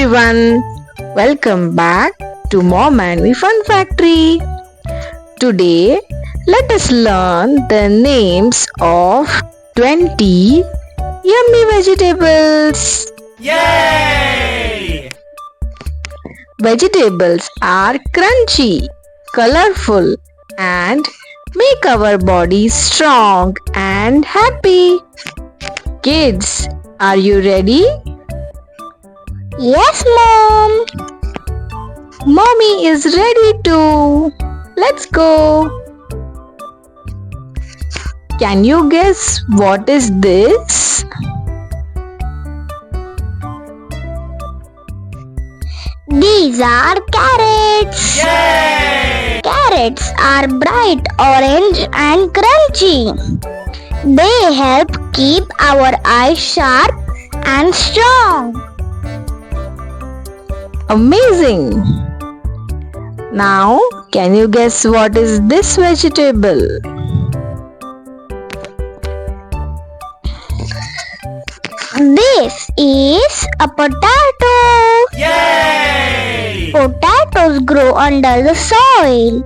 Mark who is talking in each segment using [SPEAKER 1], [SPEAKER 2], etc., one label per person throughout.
[SPEAKER 1] everyone, welcome back to Mom and Me Fun Factory. Today, let us learn the names of 20 yummy vegetables.
[SPEAKER 2] Yay!
[SPEAKER 1] Vegetables are crunchy, colorful, and make our bodies strong and happy. Kids, are you ready?
[SPEAKER 3] Yes, Mom.
[SPEAKER 1] Mommy is ready too. Let's go. Can you guess what is this?
[SPEAKER 3] These are carrots.
[SPEAKER 2] Yay!
[SPEAKER 3] Carrots are bright orange and crunchy. They help keep our eyes sharp and strong.
[SPEAKER 1] Amazing! Now, can you guess what is this vegetable?
[SPEAKER 3] This is a potato.
[SPEAKER 2] Yay!
[SPEAKER 3] Potatoes grow under the soil.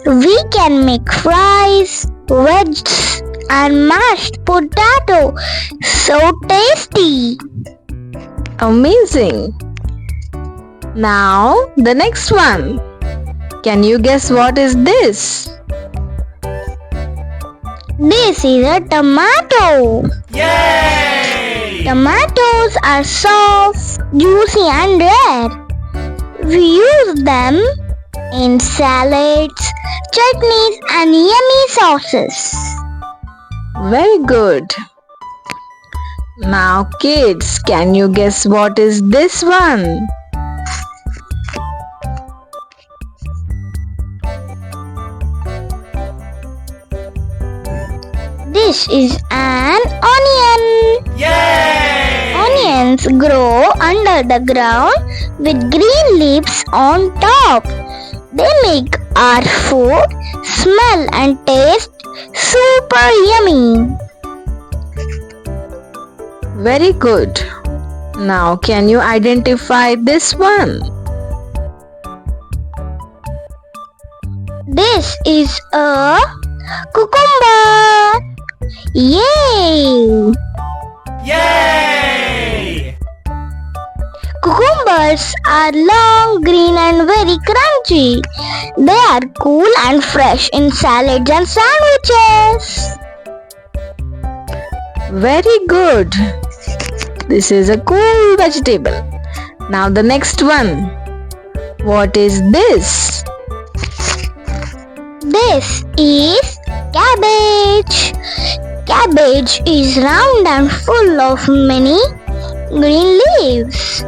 [SPEAKER 3] We can make fries, wedges, and mashed potato. So tasty.
[SPEAKER 1] Amazing! Now, the next one. Can you guess what is this?
[SPEAKER 3] This is a tomato.
[SPEAKER 2] Yay!
[SPEAKER 3] Tomatoes are soft, juicy, and rare. We use them in salads, chutneys, and yummy sauces.
[SPEAKER 1] Very good. Now, kids, can you guess what is this one?
[SPEAKER 3] This is an onion.
[SPEAKER 2] Yay!
[SPEAKER 3] Onions grow under the ground with green leaves on top. They make our food smell and taste super yummy.
[SPEAKER 1] Very good. Now, can you identify this one?
[SPEAKER 3] This is a cucumber. Yay!
[SPEAKER 2] Yay!
[SPEAKER 3] Cucumbers are long, green, and very crunchy. They are cool and fresh in salads and sandwiches.
[SPEAKER 1] Very good. This is a cool vegetable. Now the next one. What is this?
[SPEAKER 3] This is cabbage. Cabbage is round and full of many green leaves.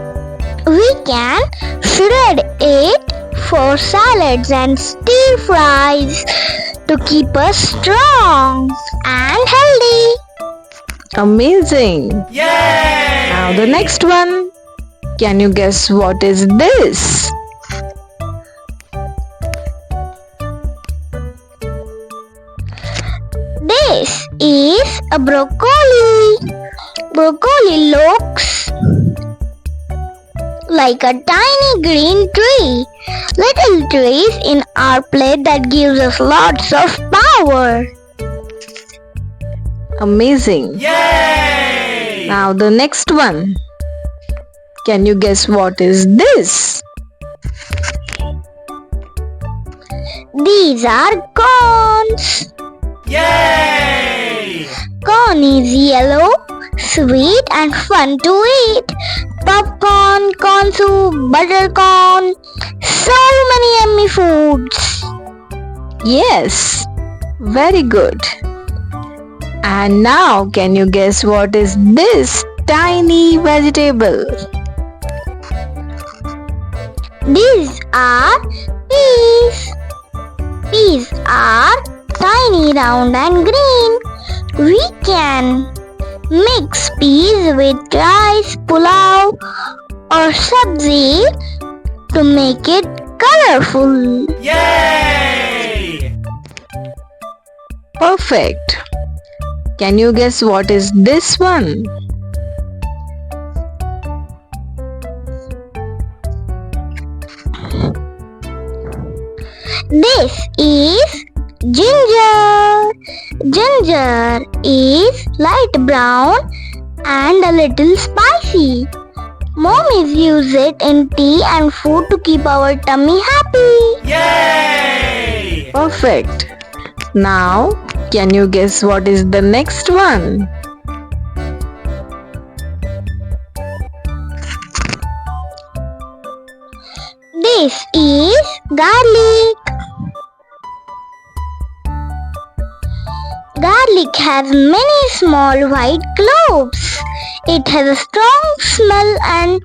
[SPEAKER 3] We can shred it for salads and stir fries to keep us strong and healthy.
[SPEAKER 1] Amazing.
[SPEAKER 2] Yay!
[SPEAKER 1] Now the next one. Can you guess what is this?
[SPEAKER 3] This is a broccoli. Broccoli looks like a tiny green tree. Little trees in our plate that gives us lots of power.
[SPEAKER 1] Amazing.
[SPEAKER 2] Yay!
[SPEAKER 1] Now the next one. Can you guess what is this?
[SPEAKER 3] These are corns.
[SPEAKER 2] Yay!
[SPEAKER 3] Corn is yellow, sweet and fun to eat. Popcorn, corn soup, butter corn. So many yummy foods.
[SPEAKER 1] Yes. Very good. And now can you guess what is this tiny vegetable?
[SPEAKER 3] These are peas. Peas are tiny, round and green. We can mix peas with rice, pulao or sabzi to make it colorful.
[SPEAKER 2] Yay!
[SPEAKER 1] Perfect. Can you guess what is this one?
[SPEAKER 3] This is ginger. Ginger is light brown and a little spicy. Mommies use it in tea and food to keep our tummy happy.
[SPEAKER 2] Yay!
[SPEAKER 1] Perfect. Now, can you guess what is the next one?
[SPEAKER 3] This is garlic. Garlic has many small white cloves. It has a strong smell and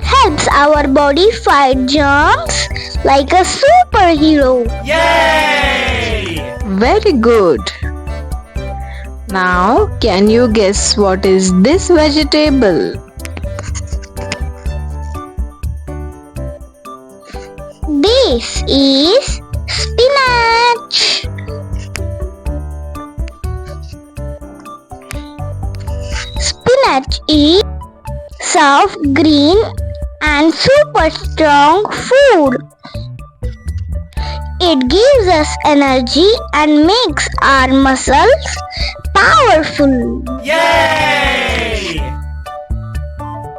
[SPEAKER 3] helps our body fight germs like a superhero.
[SPEAKER 2] Yay!
[SPEAKER 1] Very good. Now, can you guess what is this vegetable?
[SPEAKER 3] This is spinach. Spinach is soft, green, and super strong food. It gives us energy and makes our muscles powerful.
[SPEAKER 2] Yay!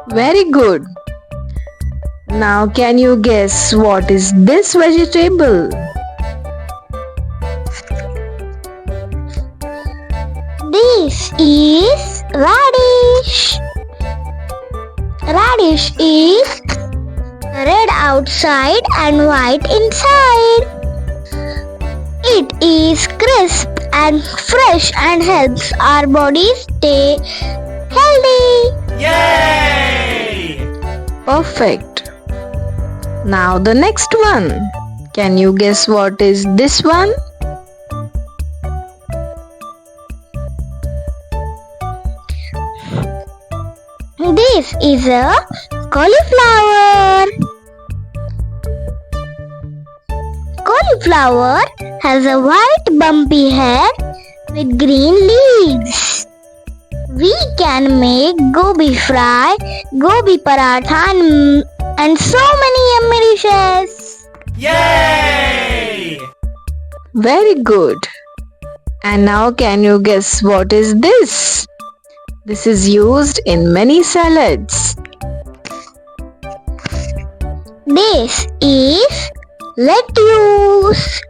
[SPEAKER 1] Very good. Now, can you guess what is this vegetable?
[SPEAKER 3] This is radish. Radish is red outside and white inside. It is crisp and fresh and helps our bodies stay healthy.
[SPEAKER 2] Yay!
[SPEAKER 1] Perfect. Now the next one. Can you guess what is this one?
[SPEAKER 3] This is a cauliflower. Cauliflower has a white bumpy head with green leaves. We can make gobi fry, gobi paratha and so many yummy dishes.
[SPEAKER 2] Yay!
[SPEAKER 1] Very good. And now can you guess what is this? This is used in many salads.
[SPEAKER 3] This is lettuce.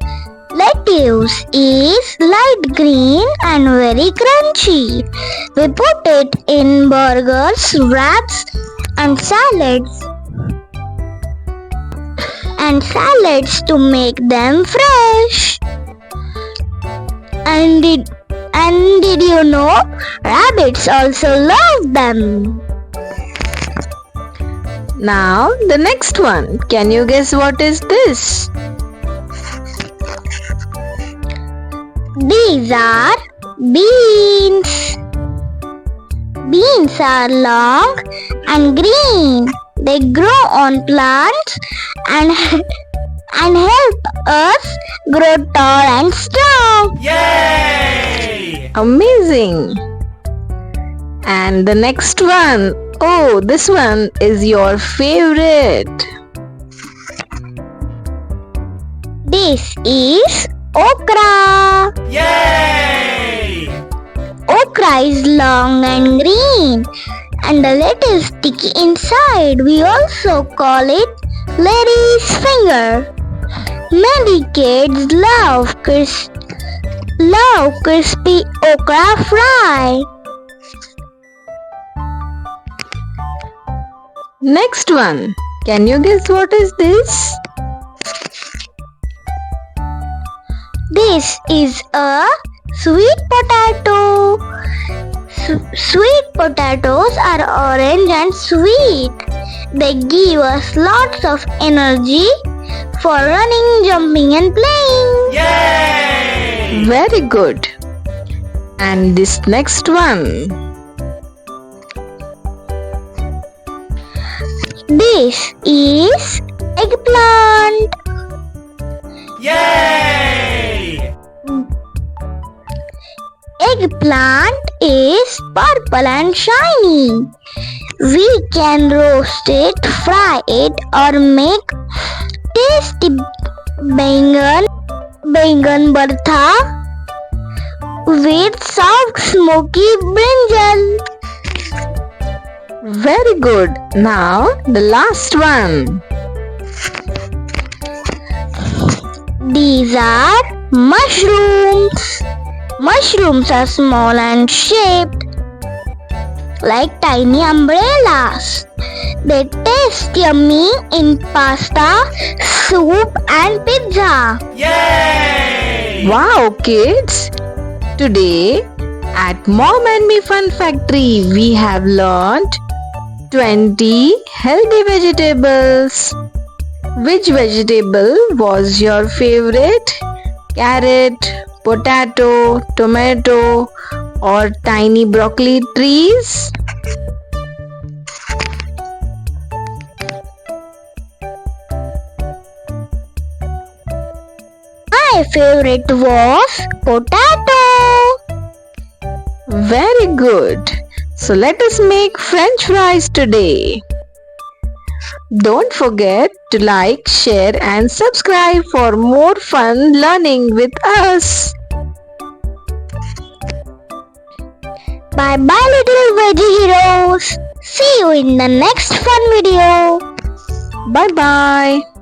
[SPEAKER 3] Lettuce is light green and very crunchy. We put it in burgers, wraps and salads to make them fresh. And did you know rabbits also love them?
[SPEAKER 1] Now the next one. Can you guess what is this?
[SPEAKER 3] These are beans. Beans are long and green. They grow on plants and help us grow tall and strong.
[SPEAKER 2] Yay!
[SPEAKER 1] Amazing. And the next one. Oh, this one is your favorite.
[SPEAKER 3] This is okra.
[SPEAKER 2] Yay!
[SPEAKER 3] Okra is long and green and a little sticky inside. We also call it lady's finger. Many kids love crispy okra fry.
[SPEAKER 1] Next one. Can you guess what is this?
[SPEAKER 3] This is a sweet potato. Sweet potatoes are orange and sweet. They give us lots of energy for running, jumping and playing.
[SPEAKER 2] Yay!
[SPEAKER 1] Very good. And this next one.
[SPEAKER 3] This is eggplant.
[SPEAKER 2] Yay!
[SPEAKER 3] Eggplant is purple and shiny. We can roast it, fry it or make tasty Bengan bartha with soft smoky brinjal.
[SPEAKER 1] Very good. Now the last one.
[SPEAKER 3] These are mushrooms. Mushrooms are small and shaped like tiny umbrellas. They taste yummy in pasta, soup and pizza.
[SPEAKER 2] Yay!
[SPEAKER 1] Wow, kids! Today at Mom and Me Fun Factory, we have learned 20 healthy vegetables. Which vegetable was your favorite? Carrot, potato, tomato, or tiny broccoli trees?
[SPEAKER 3] My favorite was potato.
[SPEAKER 1] Very good. So let us make French fries today. Don't forget to like, share and subscribe for more fun learning with us.
[SPEAKER 3] Bye bye little veggie heroes. See you in the next fun video.
[SPEAKER 1] Bye bye.